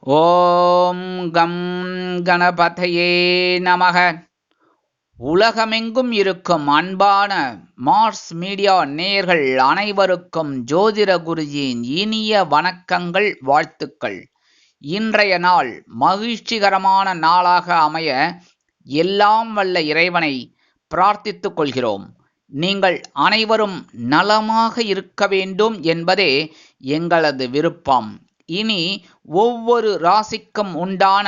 ஓம் come கணபதையே நமக. உலகமெங்கும் இருக்கும் அன்பான மார்ஸ் மீடியா நேயர்கள் அனைவருக்கும் ஜோதிட குருஜியின் இனிய வணக்கங்கள், வாழ்த்துக்கள். இன்றைய நாள் மகிழ்ச்சிகரமான நாளாக அமைய எல்லாம் வல்ல இறைவனை பிரார்த்தித்துக் கொள்கிறோம். நீங்கள் அனைவரும் நலமாக இருக்க வேண்டும் என்பதே எங்களது விருப்பம். இனி ஒவ்வொரு ராசிக்கும் உண்டான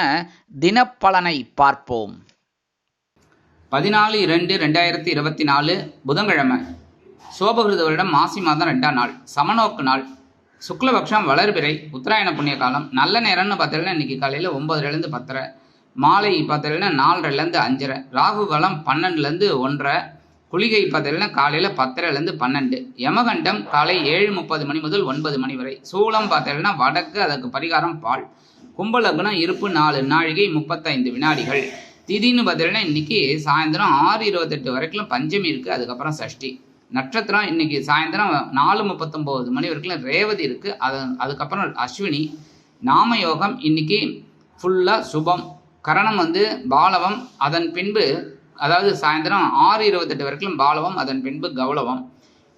தினப்பலனை பார்ப்போம். 14/2/2024 புதன்கிழமை, சோபகிருத வருடம் மாசி மாதம் 2ஆம் நாள், சமநோக்கு நாள், சுக்லபக்ஷம் வளர்பிறை, உத்தராயண புண்ணிய காலம். நல்ல நேரம்னு பார்த்தீங்கன்னா இன்னைக்கு காலையில் 9:30 10:30, மாலை பார்த்தீங்கன்னா 4:30 5:30, ராகு காலம் 12 1:30, குளிகை பார்த்தீங்கன்னா காலையில் 10:30 12, யமகண்டம் காலை 7:30 முதல் 9 மணி வரை, சூளம் பார்த்தீங்கன்னா வடக்கு, அதற்கு பரிகாரம் பால். கும்பலக்னம் இருப்பு 4 நாழிகை 35 வினாடிகள். திதின்னு பார்த்தீங்கன்னா இன்னைக்கு சாயந்தரம் 6:28 வரைக்கும் பஞ்சமி இருக்குது, அதுக்கப்புறம் சஷ்டி. நட்சத்திரம் இன்னைக்கு சாயந்தரம் 4:39 மணி வரைக்கும் ரேவதி இருக்குது, அதுக்கப்புறம் அஸ்வினி. நாம யோகம் இன்னைக்கு ஃபுல்லாக சுபம். கரணம் பாலவம், அதன் பின்பு அதாவது சாயந்தரம் 6:28 வரைக்கும் பாலவம், அதன் பின்பு கௌளவம்.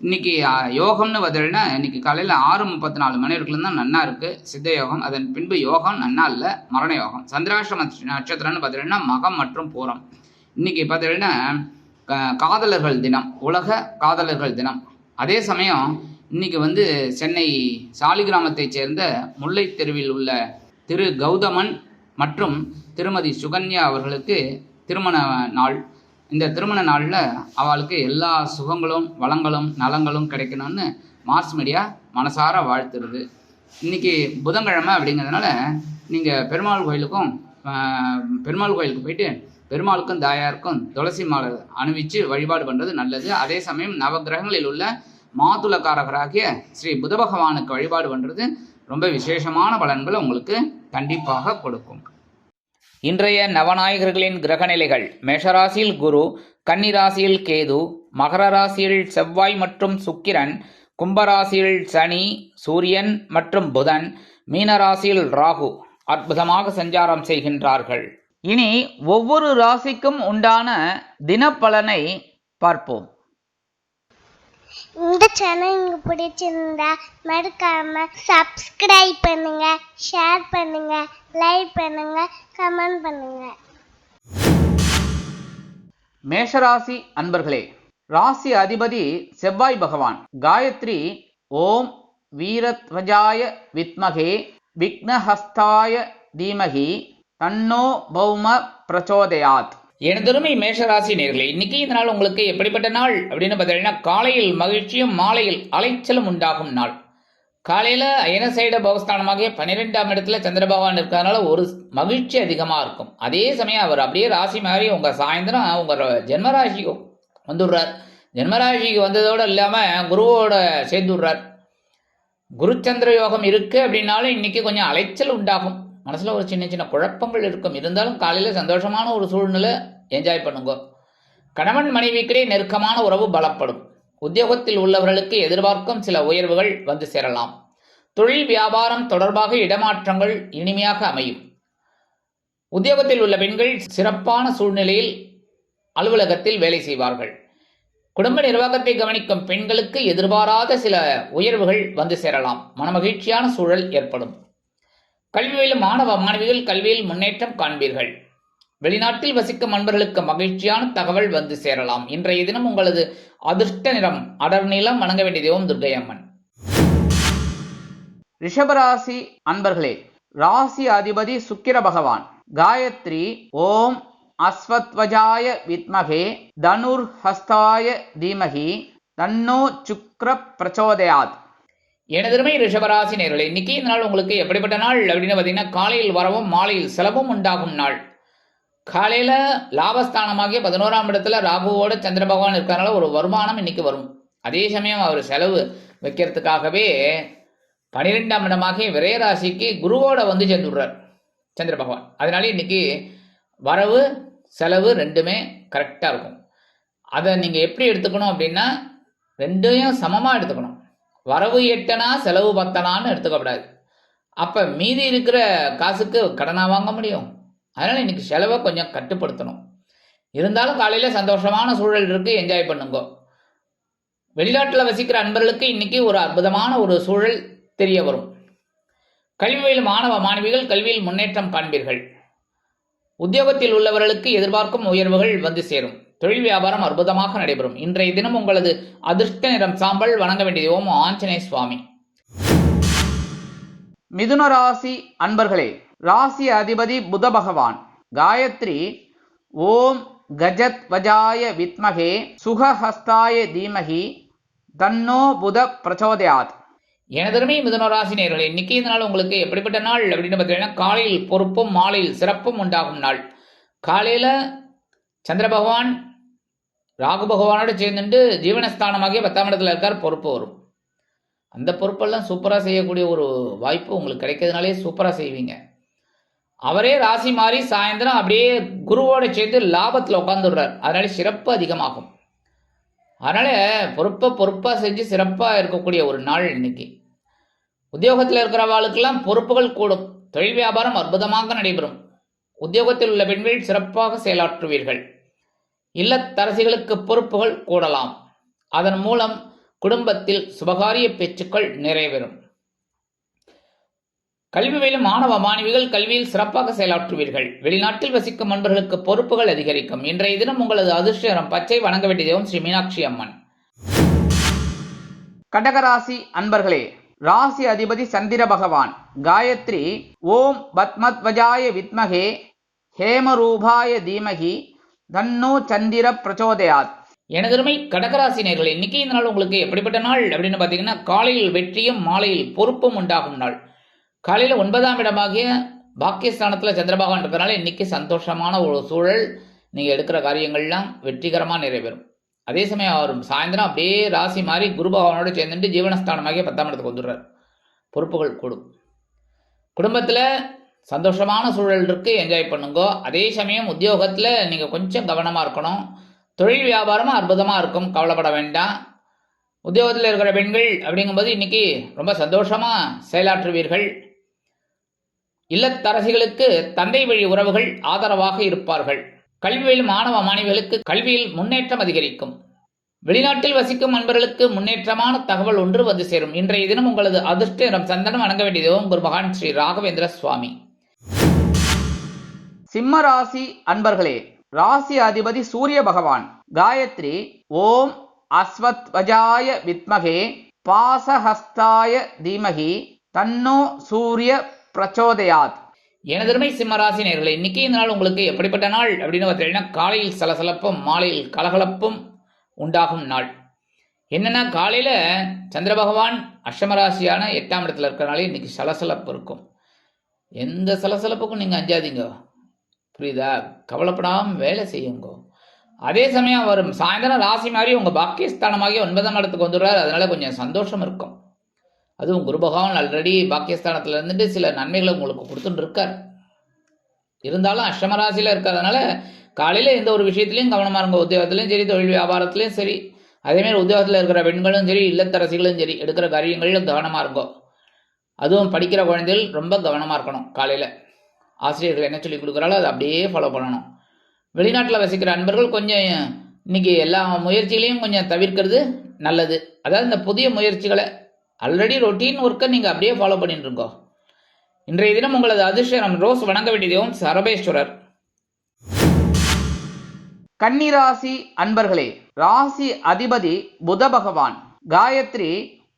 இன்னைக்கு யோகம்னு பார்த்தீங்கன்னா இன்னைக்கு காலையில் 6:34 மணி வரைக்கும் தான் நன்னா இருக்கு சித்த யோகம், அதன் பின்பு யோகம் நன்னா இல்லை மரண யோகம். சந்திராஷ்டம நட்சத்திரம்னு பார்த்தீங்கன்னா மகம் மற்றும் பூரம். இன்னைக்கு பார்த்தீங்கன்னா காதலர்கள் தினம், உலக காதலர்கள் தினம். அதே சமயம் இன்னைக்கு சென்னை சாலிகிராமத்தை சேர்ந்த முல்லை தெருவில் உள்ள திரு கௌதமன் மற்றும் திருமதி சுகன்யா அவர்களுக்கு திருமண நாள். இந்த திருமண நாளில் அவளுக்கு எல்லா சுகங்களும் வளங்களும் நலங்களும் கிடைக்கணும்னு மார்ஸ் மீடியா மனசார வாழ்த்துருது. இன்றைக்கி புதன்கிழமை அப்படிங்கிறதுனால நீங்கள் பெருமாள் கோயிலுக்கு போயிட்டு பெருமாளுக்கும் தாயாருக்கும் துளசி மாலை அணிவிச்சு வழிபாடு பண்ணுறது நல்லது. அதே சமயம் நவகிரகங்களில் உள்ள மாதுளக்காரகராகிய ஸ்ரீ புத பகவானுக்கு வழிபாடு பண்ணுறது ரொம்ப விசேஷமான பலன்களை உங்களுக்கு கண்டிப்பாக கொடுக்கும். இன்றைய நவநாயகர்களின் கிரகநிலைகள்: மேஷராசியில் குரு, கன்னிராசியில் கேது, மகர ராசியில் செவ்வாய் மற்றும் சுக்கிரன், கும்பராசியில் சனி, சூரியன் மற்றும் புதன், மீனராசியில் ராகு அற்புதமாக சஞ்சாரம் செய்கின்றார்கள். இனி ஒவ்வொரு ராசிக்கும் உண்டான தினப்பலனை பார்ப்போம். இந்த சேனல் உங்களுக்கு பிடிச்சிருந்தா மறக்காம சப்ஸ்கிரைப் பண்ணுங்க, ஷேர் பண்ணுங்க, லைக் பண்ணுங்க, கமெண்ட் பண்ணுங்க. மேஷராசி அன்பர்களே, ராசி அதிபதி செவ்வாய் பகவான். காயத்ரி ஓம் வீரத்வஜாய வித்மகே விக்னஹஸ்தாய தீமகி தன்னோ பௌம பிரச்சோதயாத். எனதருமை மேஷராசி நேர்களே, இன்னைக்கு இந்த நாள் உங்களுக்கு எப்படிப்பட்ட நாள் அப்படின்னு பார்த்தீங்கன்னா, காலையில் மகிழ்ச்சியும் மாலையில் அலைச்சலும் உண்டாகும் நாள். காலையில் அயனசைட பவஸ்தானமாக 12ஆம் இடத்துல சந்திர பகவான் இருக்கிறதுனால ஒரு மகிழ்ச்சி அதிகமாக இருக்கும். அதே சமயம் அவர் அப்படியே ராசி மாதிரி உங்கள் சாயந்தரம் உங்கள் ஜென்மராசிக்கு வந்துடுறார். ஜென்மராசிக்கு வந்ததோடு இல்லாமல் குருவோட சேர்ந்துடுறார். குருச்சந்திர யோகம் இருக்குது அப்படின்னாலும் இன்னைக்கு கொஞ்சம் அலைச்சல் உண்டாகும். மனசில் ஒரு சின்ன சின்ன குழப்பங்கள் இருக்கும். இருந்தாலும் காலையில் சந்தோஷமான ஒரு சூழ்நிலை என்ஜாய் பண்ணுங்க. கணவன் மனைவிக்கிடையே நெருக்கமான உறவு பலப்படும். உத்தியோகத்தில் உள்ளவர்களுக்கு எதிர்பார்க்கும் சில உயர்வுகள் வந்து சேரலாம். தொழில் வியாபாரம் தொடர்பாக இடமாற்றங்கள் இனிமையாக அமையும். உத்தியோகத்தில் உள்ள பெண்கள் சிறப்பான சூழ்நிலையில் அலுவலகத்தில் வேலை செய்வார்கள். குடும்ப நிர்வாகத்தை கவனிக்கும் பெண்களுக்கு எதிர்பாராத சில உயர்வுகள் வந்து சேரலாம். மனமகிழ்ச்சியான சூழல் ஏற்படும். கல்வியில் மாணவ மாணவிகள் கல்வியில் முன்னேற்றம் காண்பீர்கள். வெளிநாட்டில் வசிக்கும் அன்பர்களுக்கு மகிழ்ச்சியான தகவல் வந்து சேரலாம். இன்றைய தினம் உங்களது அதிர்ஷ்ட நிறம் அடர் நிலம். வணங்க வேண்டிய தெய்வம் துர்க்கை அம்மன். ரிஷபராசி அன்பர்களே, ராசி அதிபதி சுக்கிர பகவான். காயத்ரி ஓம் அஸ்வத்வஜாய வித்மகே தனுர் ஹஸ்தாய தீமகி தன்னோ சுக்ர பிரச்சோதயாத். எனதருமை ரிஷபராசி நேர்களே, இன்னைக்கு இந்த நாள் உங்களுக்கு எப்படிப்பட்ட நாள் அப்படின்னு பார்த்தீங்கன்னா, காலையில் வரவும் மாலையில் செலவும் உண்டாகும் நாள். காலையில் லாபஸ்தானமாகிய 11ஆம் இடத்துல ராகுவோட சந்திர பகவான் இருக்கிறதுனால ஒரு வருமானம் இன்னைக்கு வரும். அதே சமயம் அவர் செலவு வைக்கிறதுக்காகவே 12ஆம் இடமாகிய விரயராசிக்கு குருவோட வந்து சேர்ந்துடுறார் சந்திர பகவான். அதனால இன்னைக்கு வரவு செலவு ரெண்டுமே கரெக்டாக இருக்கும். அதை நீங்கள் எப்படி எடுத்துக்கணும் அப்படின்னா, ரெண்டையும் சமமாக எடுத்துக்கணும். வரவு 8 செலவு 10 எடுத்துக்கப்படாது. அப்போ மீதி இருக்கிற காசுக்கு கடனாக வாங்க முடியும். அதனால் இன்றைக்கி செலவை கொஞ்சம் கட்டுப்படுத்தணும். இருந்தாலும் காலையில் சந்தோஷமான சூழல் இருக்குது, என்ஜாய் பண்ணுங்க. வெளிநாட்டில் வசிக்கிற அன்பர்களுக்கு இன்றைக்கி ஒரு அற்புதமான ஒரு சூழல் தெரிய வரும். கல்வியில் மாணவ மாணவிகள் கல்வியில் முன்னேற்றம் காண்பீர்கள். உத்தியோகத்தில் உள்ளவர்களுக்கு எதிர்பார்க்கும் உயர்வுகள் வந்து சேரும். தொழில் வியாபாரம் அற்புதமாக நடைபெறும். இன்றைய தினம் உங்களது அதிர்ஷ்ட நிறம் சாம்பல். வணங்க வேண்டியது ஓம் ஆஞ்சநேய சுவாமி. மிதுன ராசி அன்பர்களே, ராசி அதிபதி புத பகவான். காயத்ரி ஓம் கஜத் வஜாய வித்மகே சுகஹஸ்தாய தீமகி தன்னோ புத பிரச்சோதயாத். எனதருமை மிதுன ராசி நேயர்களே, இன்னைக்கு இந்த நாள் உங்களுக்கு எப்படிப்பட்ட நாள் அப்படின்னு பார்த்தீங்கன்னா, காலையில் பொறுப்பும் மாலையில் சிறப்பும் உண்டாகும் நாள். காலையில் சந்திர பகவான் ராகு பகவானோடு சேர்ந்துட்டு ஜீவனஸ்தானமாகிய 10ஆம் இடத்துல இருக்கார், பொறுப்பு வரும். அந்த பொறுப்பெல்லாம் சூப்பராக செய்யக்கூடிய ஒரு வாய்ப்பு உங்களுக்கு கிடைக்கிறதுனாலே சூப்பராக செய்வீங்க. அவரே ராசி மாறி சாயந்தரம் அப்படியே குருவோடு சேர்ந்து லாபத்தில் உட்காந்துடுறார். அதனால சிறப்பு அதிகமாகும். அதனால் பொறுப்பாக செஞ்சு சிறப்பாக இருக்கக்கூடிய ஒரு நாள் இன்னைக்கு. உத்தியோகத்தில் இருக்கிறவாளுக்கெல்லாம் பொறுப்புகள் கூடும். தொழில் வியாபாரம் அற்புதமாக நடைபெறும். உத்தியோகத்தில் உள்ள பெண்கள் சிறப்பாக செயலாற்றுவீர்கள். இல்லத்தரசிகளுக்கு பொறுப்புகள் கூடலாம். அதன் மூலம் குடும்பத்தில் சுபகாரிய பேச்சுக்கள் நிறைவேறும். கல்வியிலும் மாணவ மாணவிகள் கல்வியில் சிறப்பாக செயலாற்றுவீர்கள். வெளிநாட்டில் வசிக்கும் நண்பர்களுக்கு பொறுப்புகள் அதிகரிக்கும். இன்றைய தினம் உங்களது அதிர்ஷ்டம் பச்சை. வணங்க வேண்டிய தெய்வம் ஸ்ரீ மீனாட்சி அம்மன். கடகராசி அன்பர்களே, ராசி அதிபதி சந்திர பகவான். காயத்ரி ஓம் பத்மத்வஜாய வித்மகே ஹேமரூபாய தீமகி தன்னோ சந்திர பிரச்சோதயாத். எனதருமை கடகராசி நேயர்களே, இன்னைக்கு இந்த நாள் உங்களுக்கு எப்படிப்பட்ட நாள் அப்படின்னு பார்த்தீங்கன்னா, காலையில் வெற்றியும் மாலையில் பொறுப்பும் உண்டாகும் நாள். காலையில் 9ஆம் இடமாகிய பாக்கியஸ்தானத்தில் சந்திரபகவான் இருக்கிறனால இன்னைக்கு சந்தோஷமான ஒரு சூழல். நீங்கள் எடுக்கிற காரியங்கள்லாம் வெற்றிகரமாக நிறைவேறும். அதே சமயம் அவர் சாயந்தரம் அப்படியே ராசி மாறி குரு பகவானோடு சேர்ந்துட்டு ஜீவனஸ்தானமாகிய 10ஆம் இடத்துக்கு வந்துடுறார். பொறுப்புகள் கூடும். குடும்பத்தில் சந்தோஷமான சூழல் இருக்குது, என்ஜாய் பண்ணுங்க. அதே சமயம் உத்தியோகத்தில் நீங்கள் கொஞ்சம் கவனமாக இருக்கணும். தொழில் வியாபாரமும் அற்புதமாக இருக்கும், கவலைப்பட வேண்டாம். உத்தியோகத்தில் இருக்கிற பெண்கள் அப்படிங்கும்போது இன்னைக்கு ரொம்ப சந்தோஷமாக செயலாற்றுவீர்கள். இல்லத்தரசிகளுக்கு தந்தை வழி உறவுகள் ஆதரவாக இருப்பார்கள். கல்வியில் மாணவ மாணவிகளுக்கு கல்வியில் முன்னேற்றம் அதிகரிக்கும். வெளிநாட்டில் வசிக்கும் நண்பர்களுக்கு முன்னேற்றமான தகவல் ஒன்று வந்து சேரும். இன்றைய தினம் உங்களது அதிர்ஷ்ட நிறம் சந்தனம். வணங்க வேண்டியது ஓம் குரு மகான் ஸ்ரீ ராகவேந்திர சுவாமி. சிம்ம ராசி அன்பர்களே, ராசி அதிபதி சூரிய பகவான். காயத்ரி ஓம் அஸ்வத் வஜாய வித்மகே பாசஹஸ்தாய தீமகி தன்னோ சூரிய பிரச்சோதயாத். எனதருமை சிம்மராசி நேயர்களே, இன்னைக்கு இந்த நாள் உங்களுக்கு எப்படிப்பட்ட நாள் அப்படின்னு பார்த்தீங்கன்னா, காலையில் சலசலப்பும் மாலையில் கலகலப்பும் உண்டாகும் நாள். என்னென்னா, காலையில் சந்திர பகவான் அஷ்டமராசியான 8ஆம் இடத்துல இருக்கிறனாலே இன்னைக்கு சலசலப்பு இருக்கும். எந்த சலசலப்புக்கும் நீங்கள் அஞ்சாதீங்க, புரியுதா? கவலைப்படாமல் வேலை செய்யுங்க. அதே சமயம் வரும் சாயந்தரம் ராசி மாதிரி உங்கள் பாக்கியஸ்தானமாகி 9ஆம் இடத்துக்கு வந்துடுறார். அதனால் கொஞ்சம் சந்தோஷம் இருக்கும். அதுவும் குரு பகவான் ஆல்ரெடி பாக்கியஸ்தானத்தில் இருந்துட்டு சில நன்மைகளை உங்களுக்கு கொடுத்துட்டு இருக்கார். இருந்தாலும் அஷ்டமராசியில் இருக்கிறதுனால காலையில் எந்த ஒரு விஷயத்துலையும் கவனமாக இருங்க. உத்தியோகத்துலையும் சரி, தொழில் வியாபாரத்துலையும் சரி, அதேமாதிரி உத்தியோகத்தில் இருக்கிற பெண்களும் சரி, இல்லத்தரசிகளும் சரி, எடுக்கிற காரியங்களிலும் கவனமாக இருக்கும். அதுவும் படிக்கிற குழந்தைகள் ரொம்ப கவனமாக இருக்கணும். காலையில் ஆசிரியர்கள் என்ன சொல்லி கொடுக்குறாலோ அதை அப்படியே ஃபாலோ பண்ணணும். வெளிநாட்டில் வசிக்கிற அன்பர்கள் கொஞ்சம் இன்னைக்கு எல்லா முயற்சிகளையும் கொஞ்சம் தவிர்க்கிறது நல்லது. அதாவது இந்த புதிய முயற்சிகளை ஆல்ரெடி ரொட்டீன் ஒர்க்கை நீங்கள் அப்படியே ஃபாலோ பண்ணிட்டு இருக்கோம். இன்றைய தினம் உங்களது அதிர்ஷ்டம் ரோஸ். வணங்க வேண்டிய தெய்வம் சரபேஸ்வரர். கன்னிராசி அன்பர்களே, ராசி அதிபதி புத பகவான். காயத்ரி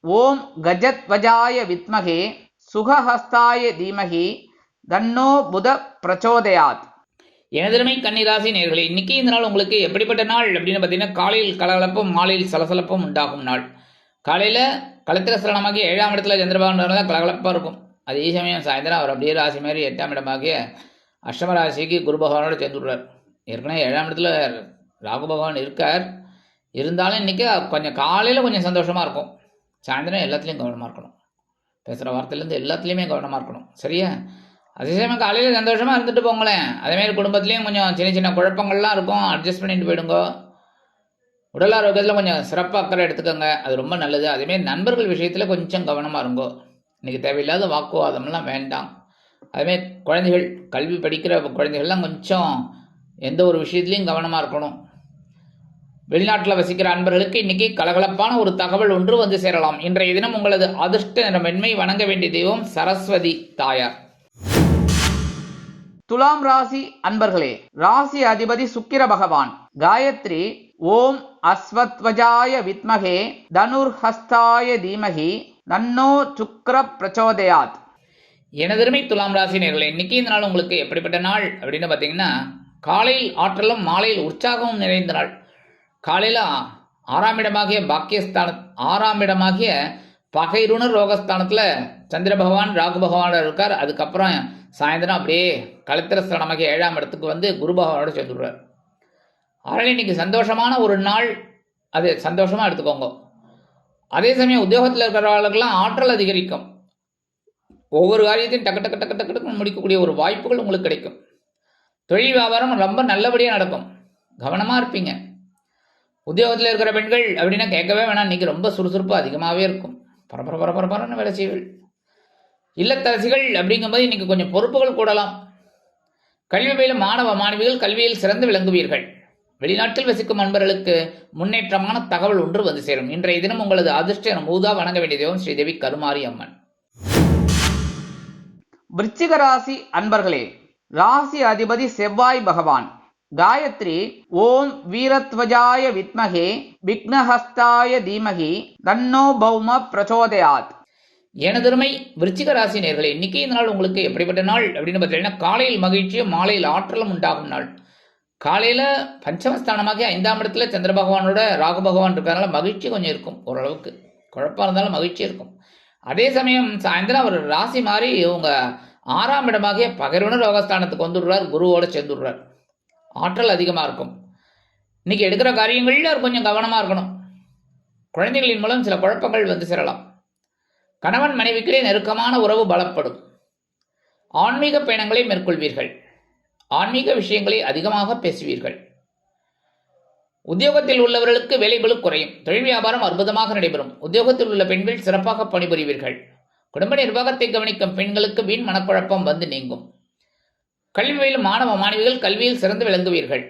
ஓம் கஜத் வஜாய வித்மகே சுகஹஸ்தாய தீமகி தன்னோ புத பிரச்சோதயாத். எனதருமை கன்னிராசி நேயர்களே, இன்னைக்கு இந்த நாள் உங்களுக்கு எப்படிப்பட்ட நாள் அப்படின்னு பார்த்தீங்கன்னா, காலையில் கலகலப்பும் மாலையில் சலசலப்பும் உண்டாகும் நாள். காலையில் களத்திர சலனமாகிய 7ஆம் இடத்துல சந்திரபகவான் தான் கலகலப்பாக இருக்கும். அதே சமயம் சாயந்தரம் அவர் அப்படியே ராசி மாதிரி 8ஆம் இடமாகிய அஷ்டம ராசிக்கு குரு பகவானோடு சேர்ந்து விடுறார். ஏற்கனவே 7ஆம் இடத்துல ராகு பகவான் இருக்கார். இருந்தாலும் இன்றைக்கி கொஞ்சம் காலையில் கொஞ்சம் சந்தோஷமாக இருக்கும். சாயந்தரம் எல்லாத்துலேயும் கவனமாக இருக்கணும். பேசுகிற வார்த்தையிலேருந்து எல்லாத்துலேயுமே கவனமாக இருக்கணும், சரியா? அதே சமயம் காலையில் சந்தோஷமாக இருந்துட்டு போங்களேன். அதேமாதிரி குடும்பத்துலேயும் கொஞ்சம் சின்ன சின்ன குழப்பங்கள்லாம் இருக்கும், அட்ஜஸ்ட் பண்ணிட்டு போயிடுங்க. உடல் ஆரோக்கியத்தில் கொஞ்சம் சிறப்பாக அக்கறை எடுத்துக்கோங்க, அது ரொம்ப நல்லது. அதேமாரி நண்பர்கள் விஷயத்தில் கொஞ்சம் கவனமாக இருங்கோ. இன்றைக்கி தேவையில்லாத வாக்குவாதம்லாம் வேண்டாம். அதுமாதிரி குழந்தைகள், கல்வி படிக்கிற குழந்தைகள்லாம் கொஞ்சம் எந்த ஒரு விஷயத்துலையும் கவனமாக இருக்கணும். வெளிநாட்டில் வசிக்கிற அன்பர்களுக்கு இன்றைக்கி கலகலப்பான ஒரு தகவல் ஒன்று வந்து சேரலாம். இன்றைய தினம் உங்களது அதிர்ஷ்ட நிறமென்மை, வணங்க வேண்டிய தெய்வம் சரஸ்வதி தாயார். துலாம் ராசி அன்பர்களே, ராசி அதிபதி சுக்கிர பகவான். காயத்ரி ஓம் அஸ்வத்வஜாய வித்மகே தனுர்ஹஸ்தாய தீமகி தன்னோ சுக்ர பிரச்சோதயாத். எனதருமை துலாம் ராசி நேயர்களே, இன்னைக்கு இந்த நாள் உங்களுக்கு எப்படிப்பட்ட நாள் அப்படின்னு பார்த்தீங்கன்னா, காலையில் ஆற்றலும் மாலையில் உற்சாகமும் நிறைந்த நாள். காலையில் 6ஆம் இடமாகிய பாக்கியஸ்தான 6ஆம் இடமாகிய பகைருணர் ரோகஸ்தானத்தில் சந்திர பகவான் ராகு பகவான் இருக்கார். அதுக்கப்புறம் சாயந்தரம் அப்படியே களத்திர ஸ்தானமாகிய 7ஆம் இடத்துக்கு வந்து குரு பகவானோட சேர்ந்துடுறார். அதனால் இன்னைக்கு சந்தோஷமான ஒரு நாள், அது சந்தோஷமாக எடுத்துக்கோங்க. அதே சமயம் உத்தியோகத்தில் இருக்கிறவர்களுக்கெல்லாம் ஆற்றல் அதிகரிக்கும். ஒவ்வொரு காரியத்தையும் டக்கு டக்கு டக்கு டக்கு டக்குன்னு முடிக்கக்கூடிய ஒரு வாய்ப்புகள் உங்களுக்கு கிடைக்கும். தொழில் வியாபாரம் ரொம்ப நல்லபடியாக நடக்கும். கவனமாக இருப்பீங்க. உத்தியோகத்தில் இருக்கிற பெண்கள் அப்படின்னா கேட்கவே வேணாம், இன்றைக்கி ரொம்ப சுறுசுறுப்பு அதிகமாகவே இருக்கும். பரபரன்னு வேலை செய்வீர்கள். இல்லத்தரசிகள் அப்படிங்கும்போது இன்றைக்கி கொஞ்சம் பொறுப்புகள் கூடலாம். கல்வி பயிலும் மாணவ மாணவிகள் கல்வியில் சிறந்து விளங்குவீர்கள். வெளிநாட்டில் வசிக்கும் நண்பர்களுக்கு முன்னேற்றமான தகவல் ஒன்று வந்து சேரும். இன்றைய தினம் உங்களது அதிர்ஷ்ட ஊதா, வணங்க வேண்டிய தெய்வம் ஸ்ரீதேவி கருமாரி அம்மன். விருச்சிக ராசி அன்பர்களே, ராசி அதிபதி செவ்வாய் பகவான். காயத்ரி ஓம் வீரத்வஜாய வித்மகே விக்னஹஸ்தாய தீமகி தன்னோ பௌம பிரச்சோதயாத். எனதருமை விருச்சிக ராசி நேயர்களே, இன்னைக்கு இந்த நாள் உங்களுக்கு எப்படிப்பட்ட நாள் அப்படின்னு பார்த்தீங்கன்னா, காலையில் மகிழ்ச்சியும் மாலையில் ஆற்றலும் உண்டாகும் நாள். காலையில் பஞ்சமஸ்தானமாக 5ஆம் இடத்துல சந்திர பகவானோட ராகு பகவான் இருக்கிறதுனால மகிழ்ச்சி கொஞ்சம் இருக்கும். ஓரளவுக்கு குழப்பம் இருந்தாலும் மகிழ்ச்சி இருக்கும். அதே சமயம் சாயந்தரம் அவர் ராசி மாறி இவங்க 6ஆம் இடமாகிய பகைருணர் ரோகஸ்தானத்துக்கு வந்துடுறார், குருவோட சேர்ந்துடுறார். ஆற்றல் அதிகமாக இருக்கும். இன்னைக்கு எடுக்கிற காரியங்களில் கொஞ்சம் கவனமாக இருக்கணும். குழந்தைகளின் மூலம் சில குழப்பங்கள் வந்து சேரலாம். கணவன் மனைவிக்கிடையே நெருக்கமான உறவு பலப்படும். ஆன்மீக பயணங்களை மேற்கொள்வீர்கள். ஆன்மீக விஷயங்களை அதிகமாக பேசுவீர்கள். உத்தியோகத்தில் உள்ளவர்களுக்கு வேலைபளு குறையும். தொழில் வியாபாரம் அற்புதமாக நடைபெறும். உத்தியோகத்தில் உள்ள பெண்கள் சிறப்பாக பணிபுரிவீர்கள். குடும்ப நிர்வாகத்தை கவனிக்கும் பெண்களுக்கு வீண் மனக்குழப்பம் வந்து நீங்கும். கல்வி பயிலும் மாணவ மாணவிகள் கல்வியில் சிறந்து விளங்குவீர்கள்.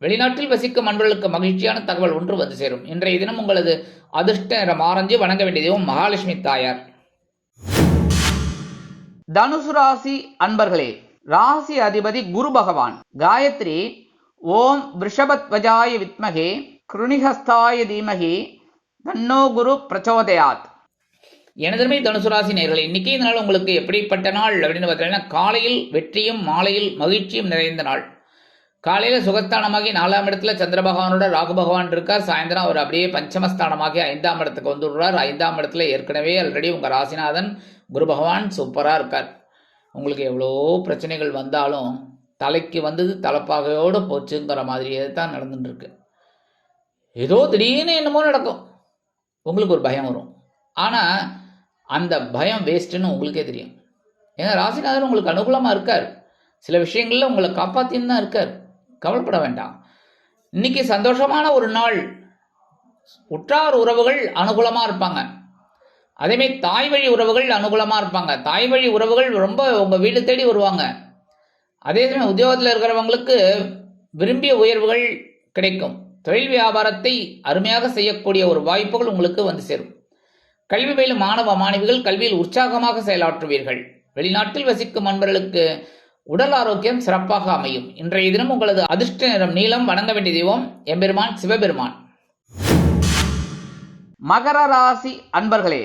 வெளிநாட்டில் வசிக்கும் அன்பர்களுக்கு மகிழ்ச்சியான தகவல் ஒன்று வந்து சேரும். இன்றைய தினம் உங்களது அதிர்ஷ்ட நிறம் ஆரஞ்சு, வணங்க வேண்டிய தெய்வம் மகாலட்சுமி தாயார். தனுசு ராசி அன்பர்களே, ராசி அதிபதி குரு பகவான். காயத்ரி ஓம் விருஷபத்வஜாய வித்மகே கிருணிஹஸ்தாய தீமகி தன்னோ குரு பிரச்சோதயாத். எனதருமை தனுசு ராசி நேயர்களே, இன்னைக்கு இந்த நாள் உங்களுக்கு எப்படிப்பட்ட நாள் அப்படின்னு பார்த்தீங்கன்னா, காலையில் வெற்றியும் மாலையில் மகிழ்ச்சியும் நிறைந்த நாள். காலையில் சுகஸ்தானமாகி 4ஆம் இடத்துல சந்திர பகவானோட ராகு பகவான் இருக்கார். சாயந்தரம் அவர் அப்படியே பஞ்சமஸ்தானமாகி 5ஆம் இடத்துக்கு வந்துடுறார். 5ஆம் இடத்துல ஏற்கனவே ஆல்ரெடி உங்கள் ராசிநாதன் குரு பகவான் சூப்பராக இருக்கார். உங்களுக்கு எவ்வளோ பிரச்சனைகள் வந்தாலும் தலைக்கு வந்தது தலைப்பாகையோடு போச்சுங்கிற மாதிரியே தான் நடந்துட்டுருக்கு. ஏதோ திடீர்னு என்னமோ நடக்கும், உங்களுக்கு ஒரு பயம் வரும். ஆனால் அந்த பயம் வேஸ்ட்டுன்னு உங்களுக்கே தெரியும். ஏன்னா ராசிநாதன் உங்களுக்கு அனுகூலமாக இருக்கார். சில விஷயங்களில் உங்களை காப்பாற்றின்னு தான் இருக்கார். கவலைப்பட வேண்டாம். இன்னைக்கு சந்தோஷமான ஒரு நாள். உற்றார் உறவுகள் அனுகூலமாக இருப்பாங்க. அதேமாதிரி தாய் வழி உறவுகள் அனுகூலமாக இருப்பாங்க. தாய் வழி உறவுகள் ரொம்ப உங்கள் வீடு தேடி வருவாங்க. அதே சமயம் உத்தியோகத்தில் இருக்கிறவங்களுக்கு விரும்பிய உயர்வுகள் கிடைக்கும். தொழில் வியாபாரத்தை அருமையாக செய்யக்கூடிய ஒரு வாய்ப்புகள் உங்களுக்கு வந்து சேரும். கல்வி பயிலும் மாணவ மாணவிகள் கல்வியில் உற்சாகமாக செயலாற்றுவீர்கள். வெளிநாட்டில் வசிக்கும் நண்பர்களுக்கு உடல் ஆரோக்கியம் சிறப்பாக அமையும். இன்றைய தினம் உங்களது அதிர்ஷ்ட நிறம் நீலம், வணங்க வேண்டிய தெய்வம் எம்பெருமான் சிவபெருமான். மகர ராசி அன்பர்களே,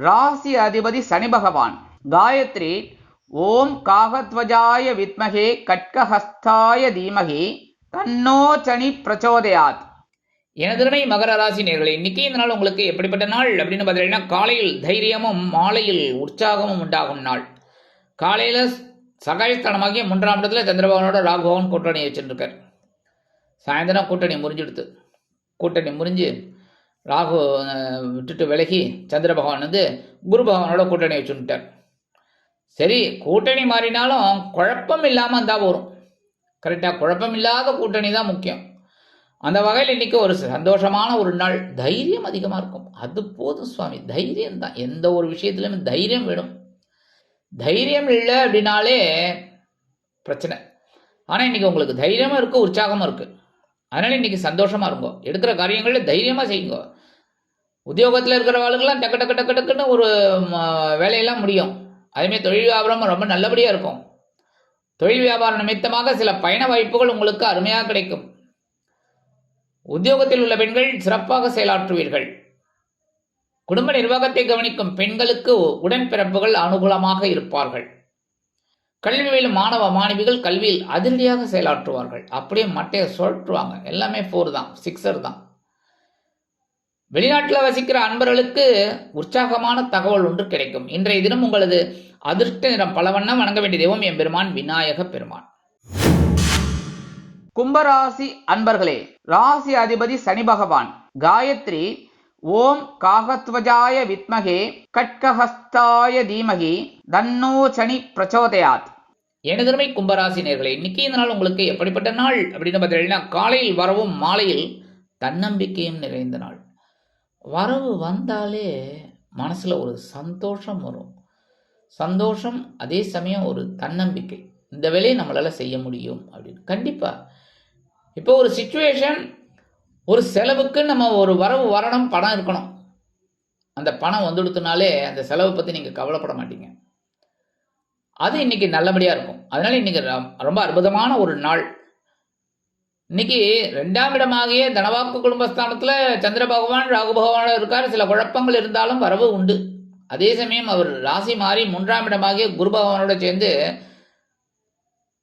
ராசி அதிபதி சனி பகவான். காயத்ரி ஓம் காகத்வஜாய வித்மகே கட்கஹஸ்தாய தீமகி தன்னோ சனி பிரச்சோதயாத். எனதருமை மகர ராசி நேயர்களே, இன்னைக்கு இந்த நாள் உங்களுக்கு எப்படிப்பட்ட நாள் அப்படின்னு பார்த்தீங்கன்னா, காலையில் தைரியமும் மாலையில் உற்சாகமும் உண்டாகும் நாள். காலையில் சகாயஸ்தானமாகிய 3ஆம் இடத்துல சந்திரபகவானோட ராகுபகவான் கூட்டணி வச்சுருக்கார். சாயந்தரம் கூட்டணி முறிஞ்சிடுது. கூட்டணி முறிஞ்சு ராகு விட்டுட்டு விலகி சந்திர பகவான் வந்து குரு பகவானோட கூட்டணி வச்சுட்டார். சரி, கூட்டணி மாறினாலும் குழப்பம் இல்லாமல் இருந்தால் போகும். கரெக்டாக குழப்பம் இல்லாத கூட்டணி தான் முக்கியம். அந்த வகையில் இன்றைக்கி ஒரு சந்தோஷமான ஒரு நாள். தைரியம் அதிகமாக இருக்கும். அது போதும் சுவாமி, தைரியம் தான். எந்த ஒரு விஷயத்துலையுமே தைரியம் வேணும். தைரியம் இல்லை அப்படின்னாலே பிரச்சனை. ஆனால் இன்றைக்கி உங்களுக்கு தைரியமும் இருக்குது, உற்சாகமும் இருக்குது. அதனால் இன்றைக்கி சந்தோஷமாக இருங்கோ, எடுக்கிற காரியங்களில் தைரியமாக செய்யுங்க. உத்தியோகத்தில் இருக்கிறவர்களுக்கெல்லாம் டக்கு டக்கு டக்கு டக்குன்னு ஒரு வேலையெல்லாம் முடியும். அதேமாதிரி தொழில் வியாபாரம் ரொம்ப நல்லபடியாக இருக்கும். தொழில் வியாபாரம் நிமித்தமாக சில பயண வாய்ப்புகள் உங்களுக்கு அருமையாக கிடைக்கும். உத்தியோகத்தில் உள்ள பெண்கள் சிறப்பாக செயலாற்றுவீர்கள். குடும்ப நிர்வாகத்தை கவனிக்கும் பெண்களுக்கு உடன்பிறப்புகள் அனுகூலமாக இருப்பார்கள். கல்வி பயிலும் மாணவ மாணவிகள் கல்வியில் அதிரடியாக செயலாற்றுவார்கள். அப்படியே மட்டையை சுழற்றுவாங்க. எல்லாமே 4 தான், 6 தான். வெளிநாட்டில் வசிக்கிற அன்பர்களுக்கு உற்சாகமான தகவல் ஒன்று கிடைக்கும். இன்றைய தினம் உங்களது அதிர்ஷ்ட நிறம் பலவண்ணம். வணங்க வேண்டிய தெய்வம் எம்பெருமான் விநாயக பெருமான். கும்பராசி அன்பர்களே, ராசி அதிபதி சனி பகவான். காயத்ரி ஓம் காகத்வஜாய வித்மகே கட்கஹஸ்தாய தீமகி தன்னோ சனி பிரச்சோதயாத். எனதருமை கும்பராசி நேயர்களே, இன்னைக்கு இந்த நாள் உங்களுக்கு எப்படிப்பட்ட நாள் அப்படின்னு பார்த்தீங்கன்னா, காலையில் வரவும் மாலையில் தன்னம்பிக்கையும் நிறைந்த நாள். வரவு வந்தாலே மனசுல ஒரு சந்தோஷம் வரும். சந்தோஷம், அதே சமயம் ஒரு தன்னம்பிக்கை. இந்த வேலையை நம்மளால செய்ய முடியும் அப்படின்னு. கண்டிப்பா இப்போ ஒரு சிச்சுவேஷன், ஒரு செலவுக்கு நம்ம ஒரு வரவு வரணும், பணம் இருக்கணும். அந்த பணம் வந்துடுத்துனாலே அந்த செலவை பற்றி நீங்கள் கவலைப்பட மாட்டீங்க. அது இன்னைக்கு நல்லபடியாக இருக்கும். அதனால இன்னைக்கு ரொம்ப அற்புதமான ஒரு நாள். இன்னைக்கு 2ஆம் இடமாகிய தனவாக்கு குடும்பஸ்தானத்தில் சந்திர பகவான் ராகு பகவான் இருக்கார். சில குழப்பங்கள் இருந்தாலும் வரவு உண்டு. அதே சமயம் அவர் ராசி மாறி 3ஆம் இடமாகிய குரு பகவானோட சேர்ந்து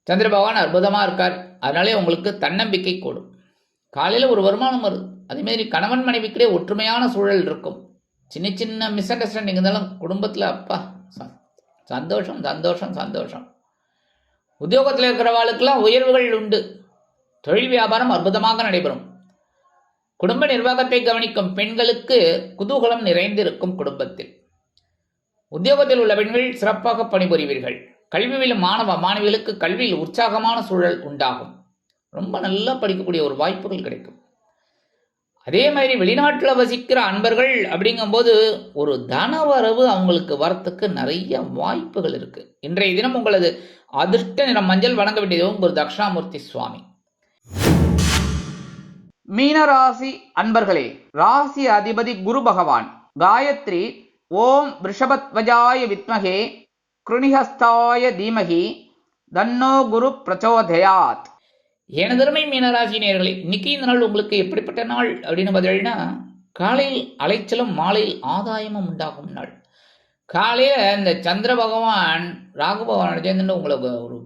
சந்திர பகவான் அற்புதமாக இருக்கார். அதனாலே உங்களுக்கு தன்னம்பிக்கை கூடும். காலையில் ஒரு வருமானம் வருது. அதேமாதிரி கணவன் மனைவிக்கிட்டே ஒற்றுமையான சூழல் இருக்கும். சின்ன சின்ன மிஸ் அண்டர்ஸ்டாண்டிங் இருந்தாலும் குடும்பத்தில் அப்பா சந்தோஷம் சந்தோஷம் சந்தோஷம். உத்தியோகத்தில் இருக்கிறவாளுக்கெல்லாம் உயர்வுகள் உண்டு. தொழில் வியாபாரம் அற்புதமாக நடைபெறும். குடும்ப நிர்வாகத்தை கவனிக்கும் பெண்களுக்கு குதூகலம் நிறைந்திருக்கும். குடும்பத்தில் உத்தியோகத்தில் உள்ள பெண்கள் சிறப்பாக பணிபுரிவீர்கள். கல்வியிலும் மாணவ மாணவிகளுக்கு கல்வியில் உற்சாகமான சூழல் உண்டாகும். ரொம்ப நல்லா படிக்கக்கூடிய ஒரு வாய்ப்புகள் கிடைக்கும். அதே மாதிரி வெளிநாட்டில் வசிக்கிற அன்பர்கள் அப்படிங்கும்போது ஒரு தனவரவு அவங்களுக்கு வரத்துக்கு நிறைய வாய்ப்புகள் இருக்கு. இன்றைய தினம் உங்களது அதிர்ஷ்ட நிறம் மஞ்சள். வணங்க வேண்டியது உங்கள் தட்சிணாமூர்த்தி சுவாமி. மீனராசி அன்பர்களே, ராசி அதிபதி குரு பகவான். காயத்ரி ஓம் ரிஷபத்வஜாய வித்மகே கிருணிஹஸ்தாய தீமகி தன்னோ குரு பிரச்சோதயாத். எனதருமை மீனராசி நேயர்களே, இன்னைக்கு இந்த நாள் உங்களுக்கு எப்படிப்பட்ட நாள் அப்படின்னு பார்த்தீங்கன்னா, காலையில் அலைச்சலும் மாலையில் ஆதாயமும் உண்டாகும் நாள். காலையில் இந்த சந்திர பகவான் ராகு பகவான் சேர்ந்துட்டு உங்களுக்கு ஒரு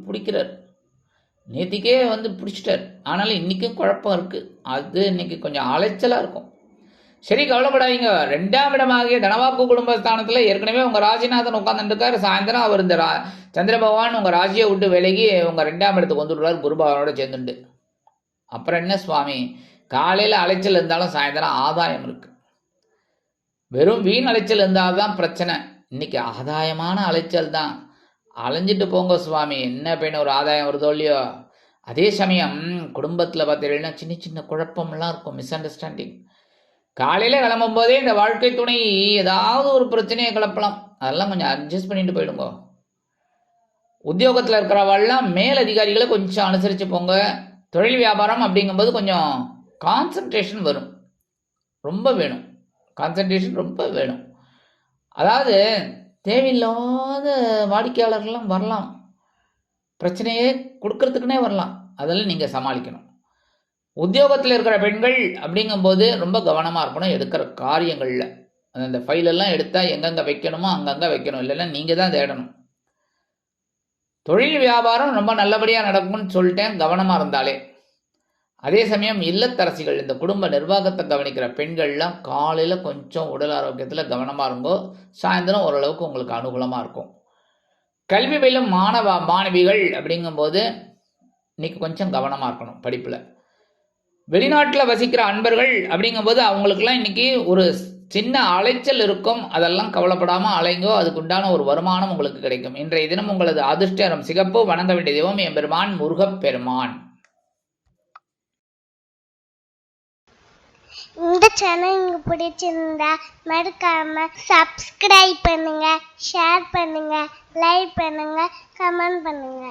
பிடிக்கிறார். நேற்றுக்கே பிடிச்சிட்டார். ஆனாலும் இன்றைக்கும் குழப்பம் இருக்குது. அது இன்னைக்கு கொஞ்சம் அலைச்சலாக இருக்கும். சரி, கவலைப்படாதீங்க. 2ஆம் இடமாகிய தனவாக்கு குடும்பஸ்தானத்தில் ஏற்கனவே உங்கள் ராசிநாதன் உட்காந்துருக்கார். சாயந்தரம் அவர் இந்த சந்திர பகவான் உங்கள் ராசியை விட்டு விலகி உங்கள் 2ஆம் இடத்துக்கு வந்துடுறார் குரு பகவானோட சேர்ந்துட்டு. அப்புறம் என்ன சுவாமி, காலையில் அலைச்சல் இருந்தாலும் சாயந்தரம் ஆதாயம் இருக்குது. வெறும் வீண் அலைச்சல் இருந்தால் தான் பிரச்சனை. இன்னைக்கு ஆதாயமான அலைச்சல் தான். அலைஞ்சிட்டு போங்க சுவாமி, என்ன பெண்ணு ஒரு ஆதாயம் வருதோ இல்லையோ. அதே சமயம் குடும்பத்தில் பார்த்தீங்கன்னா சின்ன சின்ன குழப்பம்லாம் இருக்கும், மிஸ் அண்டர்ஸ்டாண்டிங். காலையில் கிளம்பும் போதே இந்த வாழ்க்கை துணை ஏதாவது ஒரு பிரச்சனையை கிளப்பலாம். அதெல்லாம் கொஞ்சம் அட்ஜஸ்ட் பண்ணிட்டு போயிடுங்க. உத்தியோகத்தில் இருக்கிறவாள்லாம் மேல் அதிகாரிகளை கொஞ்சம் அனுசரித்து போங்க. தொழில் வியாபாரம் அப்படிங்கும்போது கொஞ்சம் கான்சன்ட்ரேஷன் வரும், ரொம்ப வேணும். கான்சன்ட்ரேஷன் ரொம்ப வேணும். அதாவது தேவையில்லாத வாடிக்கையாளர்கள்லாம் வரலாம், பிரச்சனையே கொடுக்கறதுக்குனே வரலாம். அதெல்லாம் நீங்கள் சமாளிக்கணும். உத்தியோகத்தில் இருக்கிற பெண்கள் அப்படிங்கும்போது ரொம்ப கவனமாக இருக்கணும் எடுக்கிற காரியங்களில். அந்த ஃபைலெல்லாம் எடுத்தால் எங்கெங்கே வைக்கணுமோ அங்கங்கே வைக்கணும், இல்லைன்னா நீங்கள் தான் தேடணும். தொழில் வியாபாரம் ரொம்ப நல்லபடியாக நடக்கும்னு சொல்லிட்டேன், கவனமாக இருந்தாலே. அதே சமயம் இல்லத்தரசிகள், இந்த குடும்ப நிர்வாகத்தை கவனிக்கிற பெண்கள்லாம் காலையில் கொஞ்சம் உடல் ஆரோக்கியத்தில் கவனமாக இருங்கோ. சாயந்தரம் ஓரளவுக்கு உங்களுக்கு அனுகூலமாக இருக்கும். கல்வி பயிலும் மாணவ மாணவிகள் அப்படிங்கும்போது இன்னைக்கு கொஞ்சம் கவனமாக இருக்கணும் படிப்பில். வெளிநாட்டில் வசிக்கிற அன்பர்கள் அப்படிங்கும்போது அவங்களுக்கெல்லாம் இன்னைக்கு ஒரு சின்ன அலைச்சல் இருக்கும். அதெல்லாம் கவலைப்படாமல் அலைங்கோ, அதுக்கு உண்டான ஒரு வருமானம் உங்களுக்கு கிடைக்கும். இன்றைய தினம் உங்களது அதிர்ஷ்டம் சிகப்பு. வணங்க வேண்டிய தெய்வம் எம்பெருமான் முருகப்பெருமான். இந்த சேனல் உங்களுக்கு பிடிச்சிருந்தா மறக்காம சப்ஸ்கிரைப் பண்ணுங்க, ஷேர் பண்ணுங்க, லைக் பண்ணுங்க கமெண்ட் பண்ணுங்க.